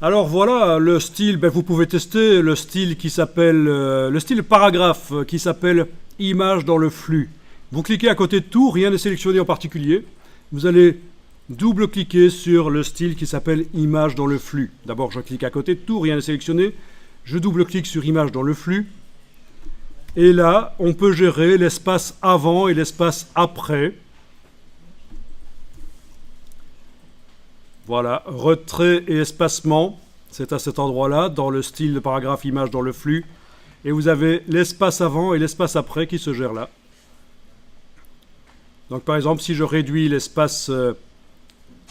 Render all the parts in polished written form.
Alors voilà, le style, vous pouvez tester le style qui s'appelle, le style paragraphe qui s'appelle image dans le flux. Vous cliquez à côté de tout, rien n'est sélectionné en particulier. Vous allez double-cliquer sur le style qui s'appelle image dans le flux. D'abord, je clique à côté de tout, rien n'est sélectionné. Je double-clique sur image dans le flux. Et là, on peut gérer l'espace avant et l'espace après. Voilà, retrait et espacement, c'est à cet endroit-là, dans le style de paragraphe image dans le flux. Et vous avez l'espace avant et l'espace après qui se gèrent là. Donc par exemple, si je réduis l'espace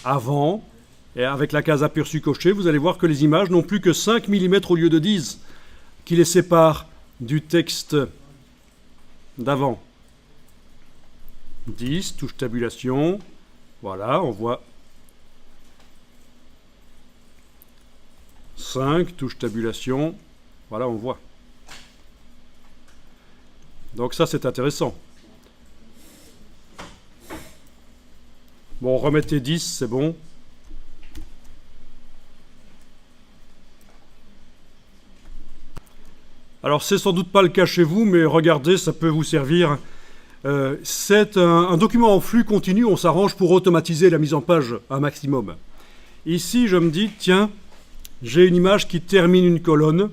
avant, et avec la case aperçu cochée, vous allez voir que les images n'ont plus que 5 mm au lieu de 10, qui les séparent du texte d'avant. 10, touche tabulation, voilà, on voit 5, touche tabulation, voilà, on voit. Donc ça, c'est intéressant. Bon, remettez 10, c'est bon. Alors, c'est sans doute pas le cas chez vous, mais regardez, ça peut vous servir. C'est un document en flux continu, on s'arrange pour automatiser la mise en page un maximum. Ici, je me dis, tiens, j'ai une image qui termine une colonne,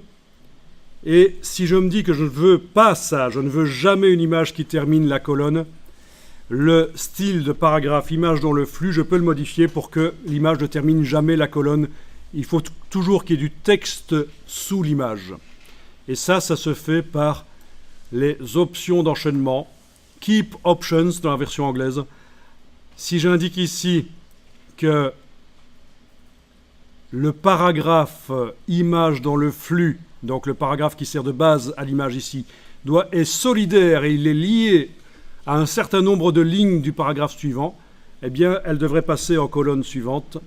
et si je me dis que je ne veux pas ça, je ne veux jamais une image qui termine la colonne, le style de paragraphe image dans le flux, je peux le modifier pour que l'image ne termine jamais la colonne. Il faut toujours qu'il y ait du texte sous l'image. Et ça se fait par les options d'enchaînement. Keep Options dans la version anglaise. Si j'indique ici que le paragraphe image dans le flux, donc le paragraphe qui sert de base à l'image ici, est solidaire et il est lié à un certain nombre de lignes du paragraphe suivant, eh bien, elle devrait passer en colonne suivante.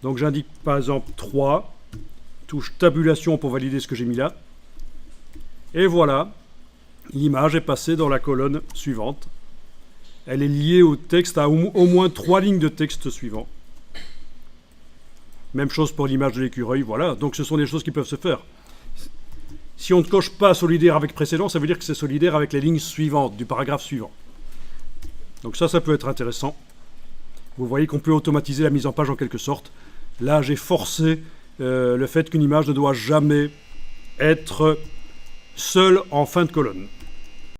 Donc j'indique par exemple 3, touche tabulation pour valider ce que j'ai mis là. Et voilà, l'image est passée dans la colonne suivante. Elle est liée au texte, à au moins 3 lignes de texte suivant. Même chose pour l'image de l'écureuil, voilà. Donc ce sont des choses qui peuvent se faire. Si on ne coche pas solidaire avec précédent, ça veut dire que c'est solidaire avec les lignes suivantes, du paragraphe suivant. Donc ça peut être intéressant. Vous voyez qu'on peut automatiser la mise en page en quelque sorte. Là, j'ai forcé le fait qu'une image ne doit jamais être seule en fin de colonne.